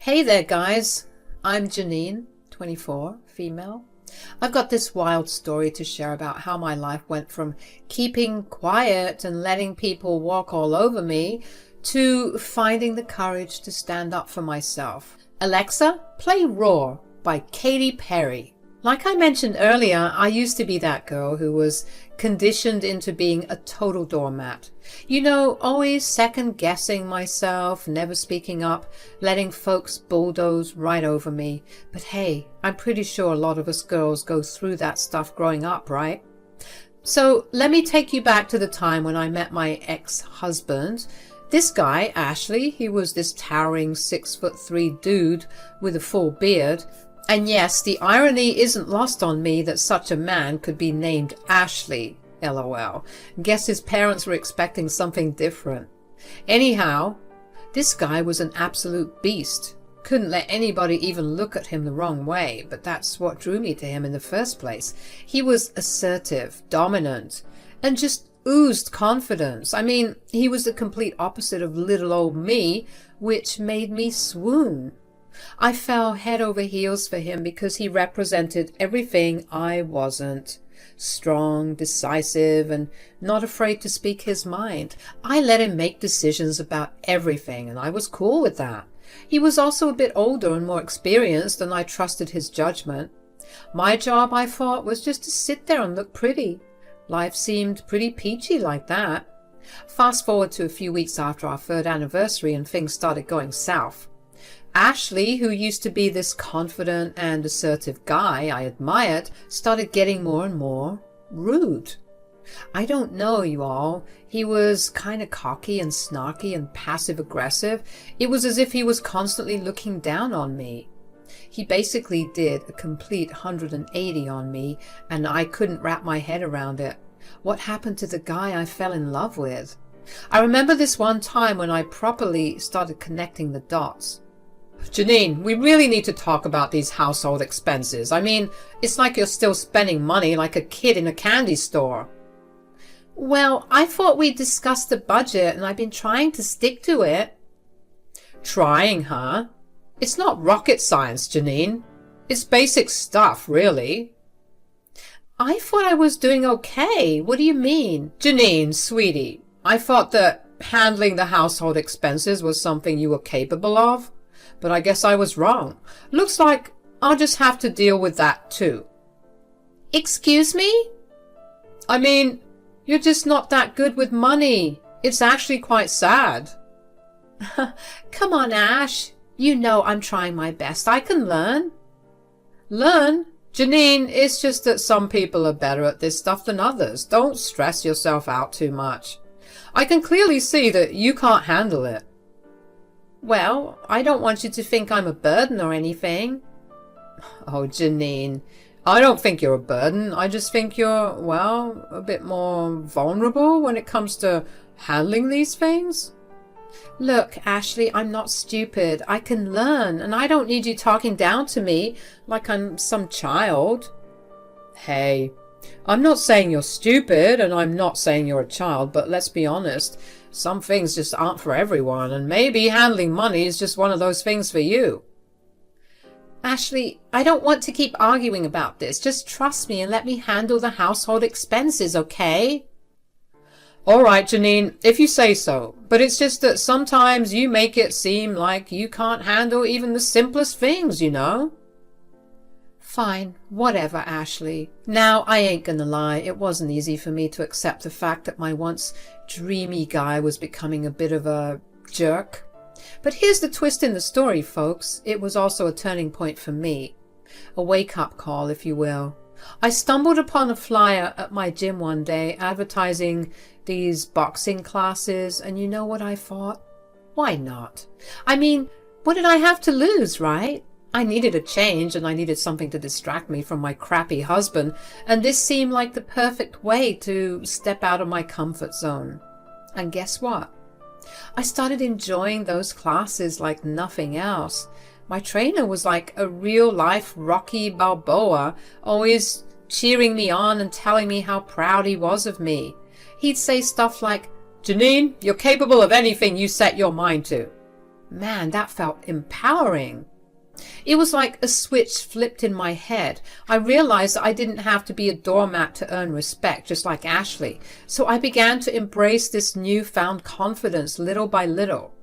Hey there, guys. I'm Janine, 24, female. I've got this wild story to share about how my life went from keeping quiet and letting people walk all over me to finding the courage to stand up for myself. Alexa, play Roar by Katy Perry. Like I mentioned earlier, I used to be that girl who was conditioned into being a total doormat. You know, always second-guessing myself, never speaking up, letting folks bulldoze right over me. But hey, I'm pretty sure a lot of us girls go through that stuff growing up, right? So let me take you back to the time when I met my ex-husband. This guy, Ashley, he was this towering 6'3" dude with a full beard. And yes, the irony isn't lost on me that such a man could be named Ashley, LOL. Guess his parents were expecting something different. Anyhow, this guy was an absolute beast. Couldn't let anybody even look at him the wrong way, but that's what drew me to him in the first place. He was assertive, dominant, and just oozed confidence. I mean, he was the complete opposite of little old me, which made me swoon. I fell head over heels for him because he represented everything I wasn't. Strong, decisive, and not afraid to speak his mind. I let him make decisions about everything, and I was cool with that. He was also a bit older and more experienced, and I trusted his judgment. My job, I thought, was just to sit there and look pretty. Life seemed pretty peachy like that. Fast forward to a few weeks after our third anniversary, and things started going south. Ashley, who used to be this confident and assertive guy I admired, started getting more and more rude. I don't know, you all. He was kind of cocky and snarky and passive-aggressive. It was as if he was constantly looking down on me. He basically did a complete 180 on me, and I couldn't wrap my head around it. What happened to the guy I fell in love with? I remember this one time when I properly started connecting the dots. Janine, we really need to talk about these household expenses. I mean, it's like you're still spending money like a kid in a candy store. Well, I thought we discussed the budget and I've been trying to stick to it. Trying, huh? It's not rocket science, Janine. It's basic stuff, really. I thought I was doing okay. What do you mean? Janine, sweetie, I thought that handling the household expenses was something you were capable of. But I guess I was wrong. Looks like I'll just have to deal with that too. Excuse me? I mean, you're just not that good with money. It's actually quite sad. Come on, Ash. You know I'm trying my best. I can learn. Learn? Janine, it's just that some people are better at this stuff than others. Don't stress yourself out too much. I can clearly see that you can't handle it. Well, I don't want you to think I'm a burden or anything. Oh, Janine, I don't think you're a burden. I just think you're, well, a bit more vulnerable when it comes to handling these things. Look, Ashley, I'm not stupid. I can learn, and I don't need you talking down to me like I'm some child. Hey, I'm not saying you're stupid, and I'm not saying you're a child, but let's be honest. Some things just aren't for everyone, and maybe handling money is just one of those things for you. Ashley, I don't want to keep arguing about this. Just trust me and let me handle the household expenses, okay? All right, Janine, if you say so. But it's just that sometimes you make it seem like you can't handle even the simplest things, you know? Fine, whatever, Ashley. Now, I ain't gonna lie, it wasn't easy for me to accept the fact that my once dreamy guy was becoming a bit of a jerk. But here's the twist in the story, folks. It was also a turning point for me. A wake-up call, if you will. I stumbled upon a flyer at my gym one day advertising these boxing classes, and you know what I thought? Why not? I mean, what did I have to lose, right? I needed a change, and I needed something to distract me from my crappy husband, and this seemed like the perfect way to step out of my comfort zone. And guess what? I started enjoying those classes like nothing else. My trainer was like a real-life Rocky Balboa, always cheering me on and telling me how proud he was of me. He'd say stuff like, Janine, you're capable of anything you set your mind to. Man, that felt empowering. It was like a switch flipped in my head. I realized that I didn't have to be a doormat to earn respect, just like Ashley. So I began to embrace this newfound confidence little by little.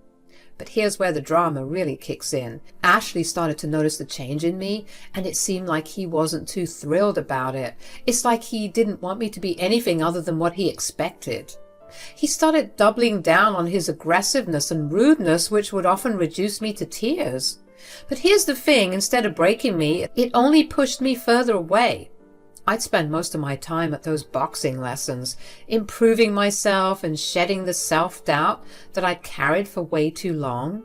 But here's where the drama really kicks in. Ashley started to notice the change in me, and it seemed like he wasn't too thrilled about it. It's like he didn't want me to be anything other than what he expected. He started doubling down on his aggressiveness and rudeness, which would often reduce me to tears. But here's the thing, instead of breaking me, it only pushed me further away. I'd spend most of my time at those boxing lessons, improving myself and shedding the self-doubt that I'd carried for way too long.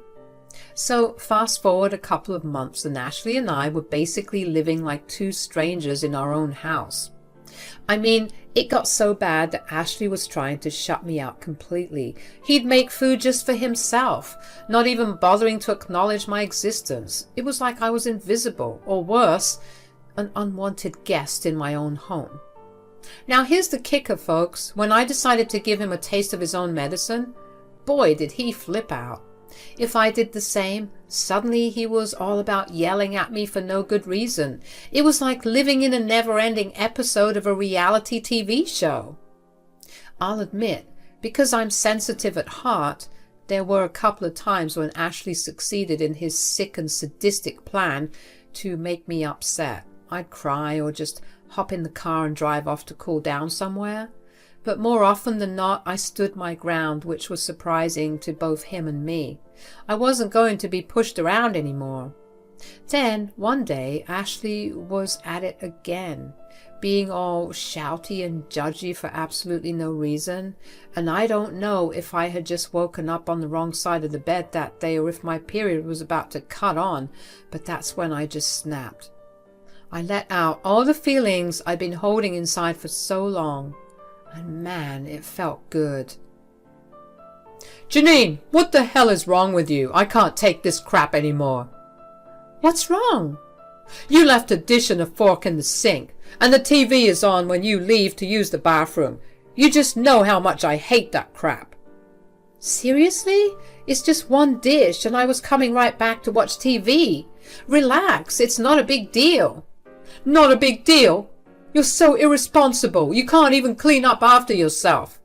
So fast forward a couple of months, and Ashley and I were basically living like two strangers in our own house. I mean, it got so bad that Ashley was trying to shut me out completely. He'd make food just for himself, not even bothering to acknowledge my existence. It was like I was invisible, or worse, an unwanted guest in my own home. Now here's the kicker, folks. When I decided to give him a taste of his own medicine, boy did he flip out. If I did the same, suddenly he was all about yelling at me for no good reason. It was like living in a never-ending episode of a reality TV show. I'll admit, because I'm sensitive at heart, there were a couple of times when Ashley succeeded in his sick and sadistic plan to make me upset. I'd cry or just hop in the car and drive off to cool down somewhere. But more often than not, I stood my ground, which was surprising to both him and me. I wasn't going to be pushed around anymore. Then, one day, Ashley was at it again, being all shouty and judgy for absolutely no reason. And I don't know if I had just woken up on the wrong side of the bed that day or if my period was about to cut on, but that's when I just snapped. I let out all the feelings I'd been holding inside for so long. And man, it felt good. Janine, what the hell is wrong with you? I can't take this crap anymore. What's wrong? You left a dish and a fork in the sink, and the TV is on when you leave to use the bathroom. You just know how much I hate that crap. Seriously? It's just one dish, and I was coming right back to watch TV. Relax, it's not a big deal. Not a big deal? You're so irresponsible. You can't even clean up after yourself.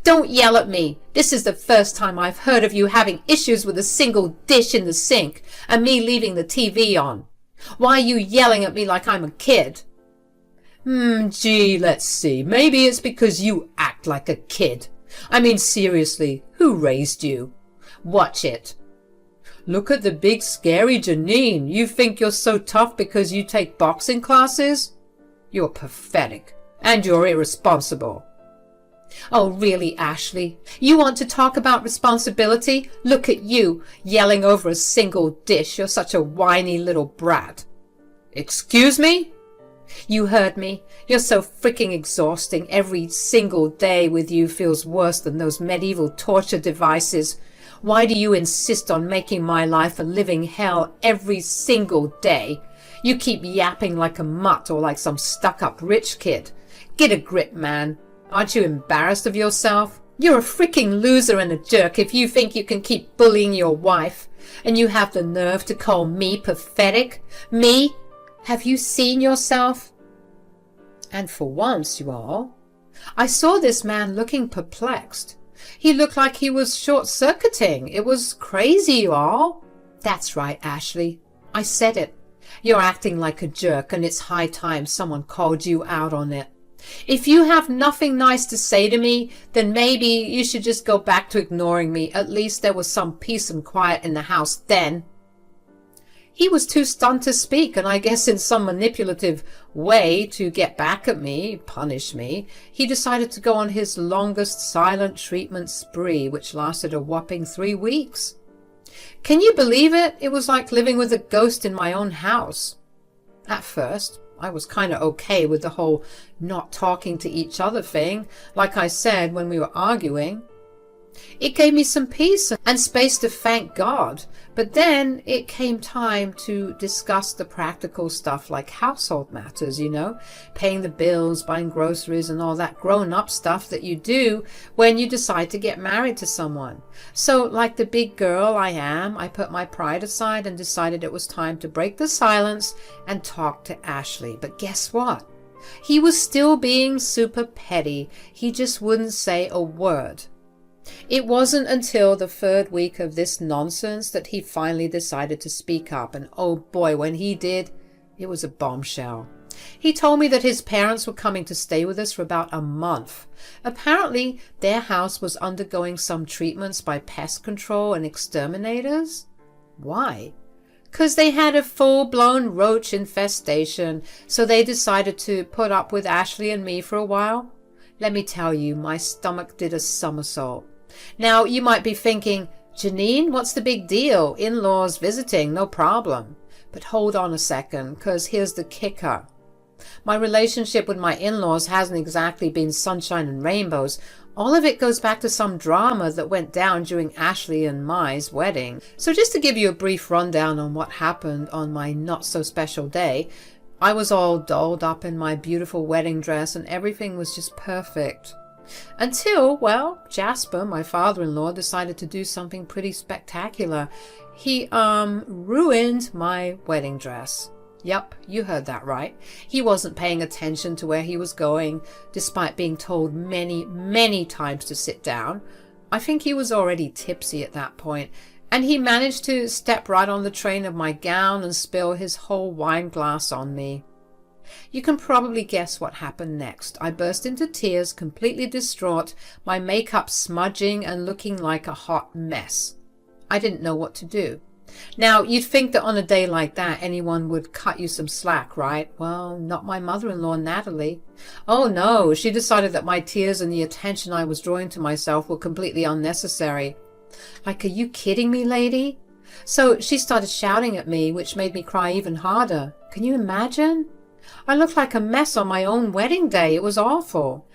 Don't yell at me. This is the first time I've heard of you having issues with a single dish in the sink and me leaving the TV on. Why are you yelling at me like I'm a kid? Gee, let's see. Maybe it's because you act like a kid. I mean, seriously, who raised you? Watch it. Look at the big scary Janine. You think you're so tough because you take boxing classes? You're pathetic, and you're irresponsible. Oh, really, Ashley? You want to talk about responsibility? Look at you, yelling over a single dish. You're such a whiny little brat. Excuse me? You heard me. You're so freaking exhausting. Every single day with you feels worse than those medieval torture devices. Why do you insist on making my life a living hell every single day? You keep yapping like a mutt or like some stuck-up rich kid. Get a grip, man. Aren't you embarrassed of yourself? You're a freaking loser and a jerk if you think you can keep bullying your wife. And you have the nerve to call me pathetic? Me? Have you seen yourself? And for once, you all, I saw this man looking perplexed. He looked like he was short-circuiting. It was crazy, you all. That's right, Ashley. I said it. You're acting like a jerk, and it's high time someone called you out on it. If you have nothing nice to say to me, then maybe you should just go back to ignoring me. At least there was some peace and quiet in the house then. He was too stunned to speak, and I guess in some manipulative way to get back at me, punish me, he decided to go on his longest silent treatment spree, which lasted a whopping 3 weeks. Can you believe it? It was like living with a ghost in my own house. At first, I was kind of okay with the whole not talking to each other thing, like I said when we were arguing. It gave me some peace and space to thank God. But then it came time to discuss the practical stuff like household matters, paying the bills, buying groceries, and all that grown-up stuff that you do when you decide to get married to someone. So, like the big girl I am, I put my pride aside and decided it was time to break the silence and talk to Ashley. But guess what? He was still being super petty. He just wouldn't say a word. It wasn't until the third week of this nonsense that he finally decided to speak up, and oh boy, when he did, it was a bombshell. He told me that his parents were coming to stay with us for about a month. Apparently, their house was undergoing some treatments by pest control and exterminators. Why? 'Cause they had a full-blown roach infestation, so they decided to put up with Ashley and me for a while. Let me tell you, my stomach did a somersault. Now, you might be thinking, Janine, what's the big deal? In-laws visiting, no problem. But hold on a second, 'cause here's the kicker. My relationship with my in-laws hasn't exactly been sunshine and rainbows. All of it goes back to some drama that went down during Ashley and Mai's wedding. So just to give you a brief rundown on what happened on my not-so-special day, I was all dolled up in my beautiful wedding dress and everything was just perfect. Until, well, Jasper, my father-in-law, decided to do something pretty spectacular. He, ruined my wedding dress. Yep, you heard that right. He wasn't paying attention to where he was going, despite being told many, many times to sit down. I think he was already tipsy at that point, and he managed to step right on the train of my gown and spill his whole wine glass on me. You can probably guess what happened next. I burst into tears, completely distraught, my makeup smudging and looking like a hot mess. I didn't know what to do. Now, you'd think that on a day like that, anyone would cut you some slack, right? Well, not my mother-in-law, Natalie. Oh no, she decided that my tears and the attention I was drawing to myself were completely unnecessary. Like, are you kidding me, lady? So she started shouting at me, which made me cry even harder. Can you imagine? I looked like a mess on my own wedding day. It was awful.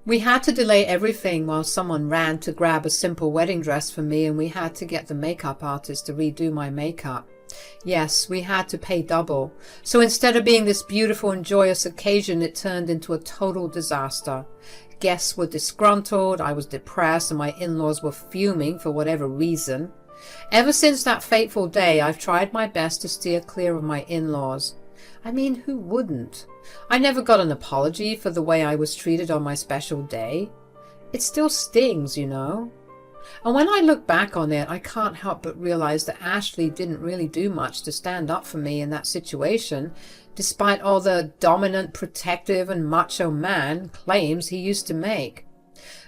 We had to delay everything while someone ran to grab a simple wedding dress for me, and we had to get the makeup artist to redo my makeup. Yes, we had to pay double. So instead of being this beautiful and joyous occasion, it turned into a total disaster. Guests were disgruntled, I was depressed, and my in-laws were fuming for whatever reason. Ever since that fateful day, I've tried my best to steer clear of my in-laws. I mean, who wouldn't? I never got an apology for the way I was treated on my special day. It still stings, And when I look back on it, I can't help but realize that Ashley didn't really do much to stand up for me in that situation, despite all the dominant, protective, and macho man claims he used to make.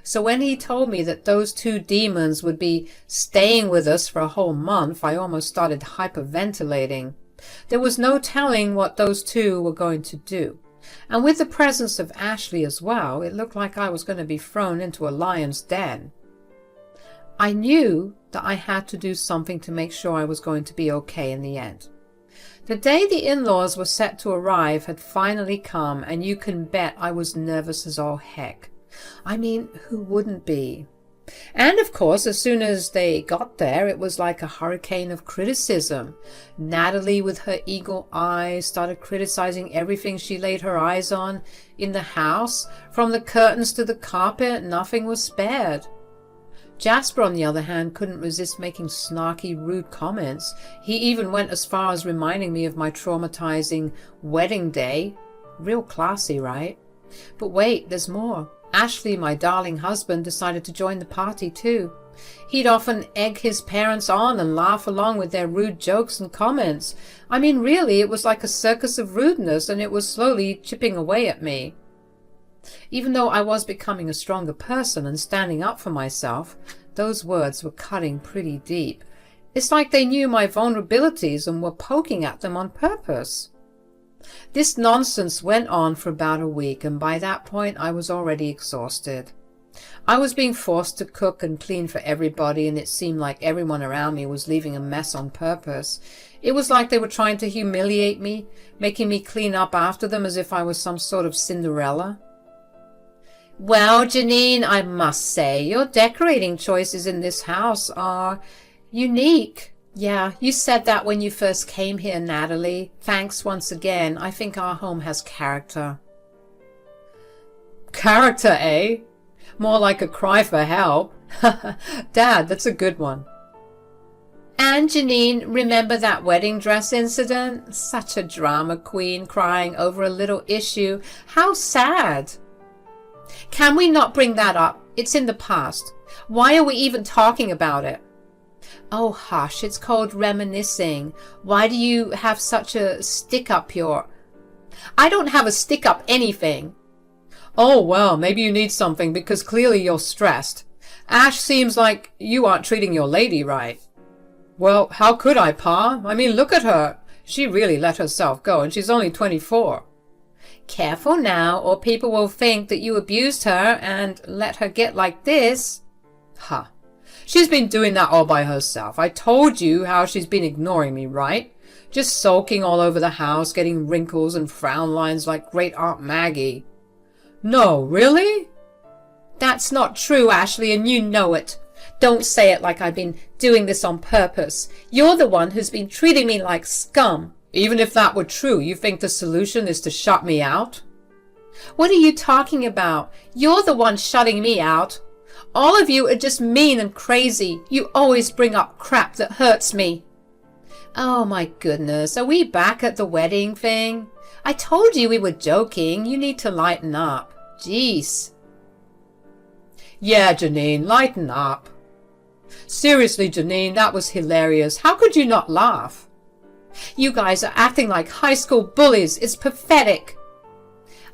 So when he told me that those two demons would be staying with us for a whole month, I almost started hyperventilating. There was no telling what those two were going to do. And with the presence of Ashley as well, it looked like I was going to be thrown into a lion's den. I knew that I had to do something to make sure I was going to be okay in the end. The day the in-laws were set to arrive had finally come, and you can bet I was nervous as all heck. I mean, who wouldn't be? And of course, as soon as they got there, it was like a hurricane of criticism. Natalie, with her eagle eyes, started criticizing everything she laid her eyes on in the house. From the curtains to the carpet, nothing was spared. Jasper, on the other hand, couldn't resist making snarky, rude comments. He even went as far as reminding me of my traumatizing wedding day. Real classy, right? But wait, there's more. Ashley, my darling husband, decided to join the party too. He'd often egg his parents on and laugh along with their rude jokes and comments. I mean, really, it was like a circus of rudeness, and it was slowly chipping away at me. Even though I was becoming a stronger person and standing up for myself, those words were cutting pretty deep. It's like they knew my vulnerabilities and were poking at them on purpose. This nonsense went on for about a week, and by that point I was already exhausted. I was being forced to cook and clean for everybody, and it seemed like everyone around me was leaving a mess on purpose. It was like they were trying to humiliate me, making me clean up after them as if I was some sort of Cinderella. Well, Janine, I must say, your decorating choices in this house are unique. Yeah, you said that when you first came here, Natalie. Thanks once again. I think our home has character. Character, eh? More like a cry for help. Dad, that's a good one. And Janine, remember that wedding dress incident? Such a drama queen crying over a little issue. How sad. Can we not bring that up? It's in the past. Why are we even talking about it? Oh, hush, it's called reminiscing. Why do you have such a stick up your... I don't have a stick up anything. Oh, well, maybe you need something because clearly you're stressed. Ash seems like you aren't treating your lady right. Well, how could I, Pa? I mean, look at her. She really let herself go, and she's only 24. Careful now, or people will think that you abused her and let her get like this. Huh. She's been doing that all by herself. I told you how she's been ignoring me, right? Just sulking all over the house, getting wrinkles and frown lines like great Aunt Maggie. No, really? That's not true, Ashley, and you know it. Don't say it like I've been doing this on purpose. You're the one who's been treating me like scum. Even if that were true, you think the solution is to shut me out? What are you talking about? You're the one shutting me out. All of you are just mean and crazy. You always bring up crap that hurts me. Oh my goodness, are we back at the wedding thing? I told you we were joking. You need to lighten up. Jeez. Yeah, Janine, lighten up. Seriously, Janine, that was hilarious. How could you not laugh? You guys are acting like high school bullies. It's pathetic.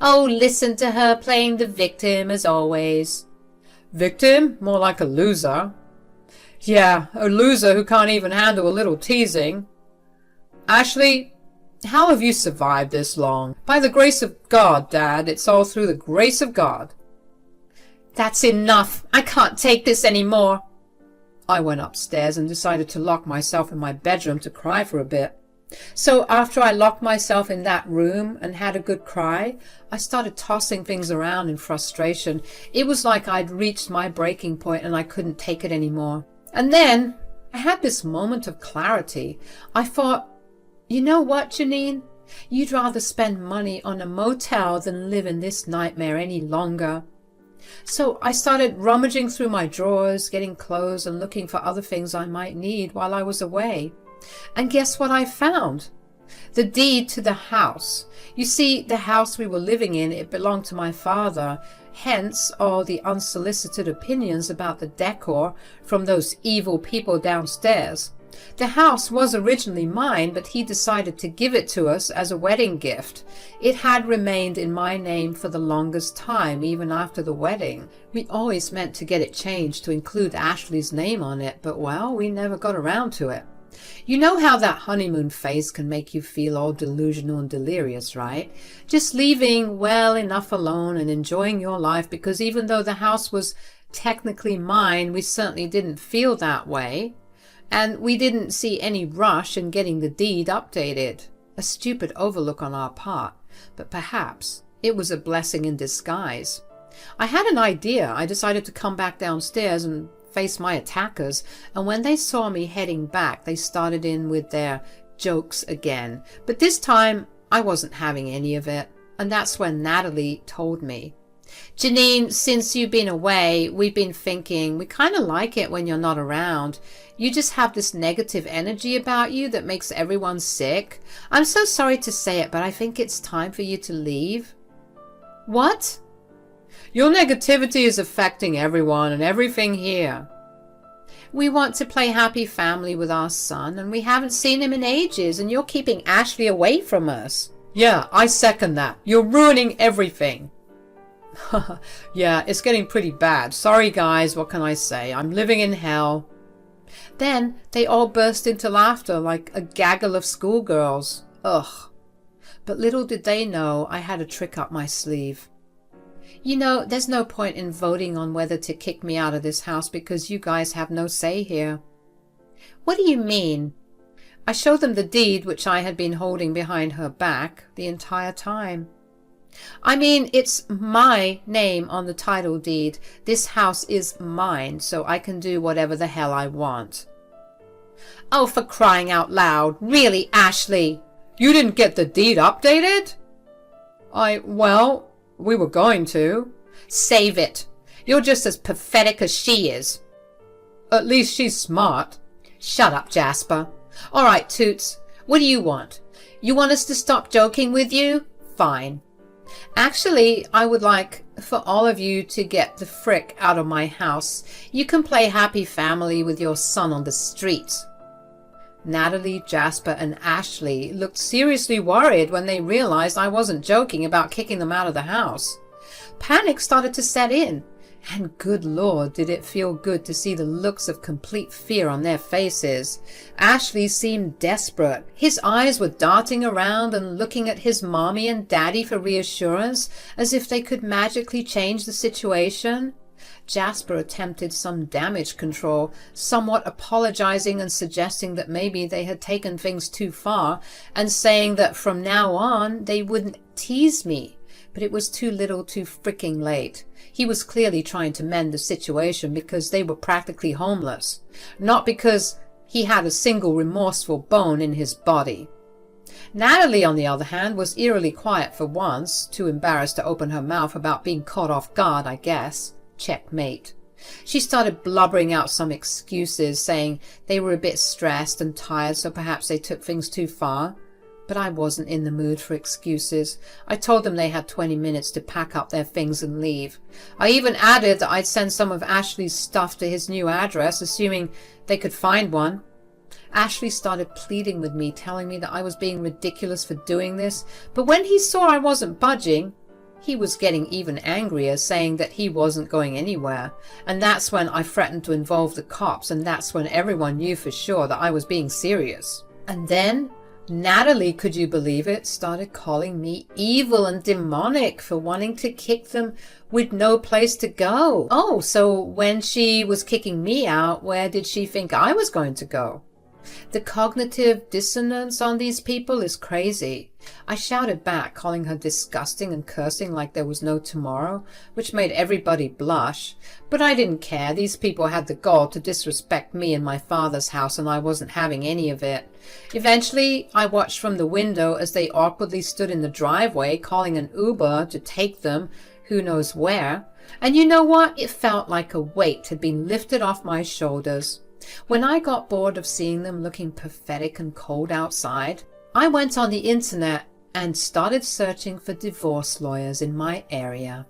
Oh, listen to her playing the victim as always. Victim? More like a loser. Yeah, a loser who can't even handle a little teasing. Ashley, how have you survived this long? By the grace of God, Dad. It's all through the grace of God. That's enough. I can't take this anymore. I went upstairs and decided to lock myself in my bedroom to cry for a bit. So after I locked myself in that room and had a good cry, I started tossing things around in frustration. It was like I'd reached my breaking point and I couldn't take it anymore. And then I had this moment of clarity. I thought, you know what, Janine? You'd rather spend money on a motel than live in this nightmare any longer. So I started rummaging through my drawers, getting clothes and looking for other things I might need while I was away. And guess what I found? The deed to the house. You see, the house we were living in, it belonged to my father. Hence all the unsolicited opinions about the decor from those evil people downstairs. The house was originally mine, but he decided to give it to us as a wedding gift. It had remained in my name for the longest time, even after the wedding. We always meant to get it changed to include Ashley's name on it, but well, we never got around to it. You know how that honeymoon phase can make you feel all delusional and delirious, right? Just leaving well enough alone and enjoying your life, because even though the house was technically mine, we certainly didn't feel that way. And we didn't see any rush in getting the deed updated. A stupid overlook on our part, but perhaps it was a blessing in disguise. I had an idea. I decided to come back downstairs and face my attackers, and when they saw me heading back, they started in with their jokes again. But this time, I wasn't having any of it, and that's when Natalie told me. Janine, since you've been away, we've been thinking we kind of like it when you're not around. You just have this negative energy about you that makes everyone sick. I'm so sorry to say it, but I think it's time for you to leave. What? Your negativity is affecting everyone and everything here. We want to play happy family with our son, and we haven't seen him in ages, and you're keeping Ashley away from us. Yeah, I second that. You're ruining everything. Yeah, it's getting pretty bad. Sorry, guys, what can I say? I'm living in hell. Then they all burst into laughter like a gaggle of schoolgirls. Ugh. But little did they know I had a trick up my sleeve. You know, there's no point in voting on whether to kick me out of this house because you guys have no say here. What do you mean? I showed them the deed which I had been holding behind her back the entire time. I mean, it's my name on the title deed. This house is mine, so I can do whatever the hell I want. Oh, for crying out loud. Really, Ashley? You didn't get the deed updated? Well, we were going to. Save it. You're just as pathetic as she is. At least she's smart. Shut up, Jasper. All right, Toots. What do you want? You want us to stop joking with you? Fine. Actually, I would like for all of you to get the frick out of my house. You can play happy family with your son on the street. Natalie, Jasper, and Ashley looked seriously worried when they realized I wasn't joking about kicking them out of the house. Panic started to set in, and good Lord, did it feel good to see the looks of complete fear on their faces. Ashley seemed desperate. His eyes were darting around and looking at his mommy and daddy for reassurance, as if they could magically change the situation. Jasper attempted some damage control, somewhat apologizing and suggesting that maybe they had taken things too far, and saying that from now on they wouldn't tease me. But it was too little too fricking late. He was clearly trying to mend the situation because they were practically homeless, not because he had a single remorseful bone in his body. Natalie, on the other hand, was eerily quiet for once, too embarrassed to open her mouth about being caught off guard, I guess. Checkmate. She started blubbering out some excuses, saying they were a bit stressed and tired, so perhaps they took things too far. But I wasn't in the mood for excuses. I told them they had 20 minutes to pack up their things and leave. I even added that I'd send some of Ashley's stuff to his new address, assuming they could find one. Ashley started pleading with me, telling me that I was being ridiculous for doing this, but when he saw I wasn't budging, he was getting even angrier, saying that he wasn't going anywhere. And that's when I threatened to involve the cops, and that's when everyone knew for sure that I was being serious. And then Natalie, could you believe it, started calling me evil and demonic for wanting to kick them with no place to go. Oh, so when she was kicking me out, where did she think I was going to go? The cognitive dissonance on these people is crazy. I shouted back, calling her disgusting and cursing like there was no tomorrow, which made everybody blush. But I didn't care. These people had the gall to disrespect me in my father's house, and I wasn't having any of it. Eventually, I watched from the window as they awkwardly stood in the driveway, calling an Uber to take them who knows where. And you know what? It felt like a weight had been lifted off my shoulders. When I got bored of seeing them looking pathetic and cold outside, I went on the internet and started searching for divorce lawyers in my area.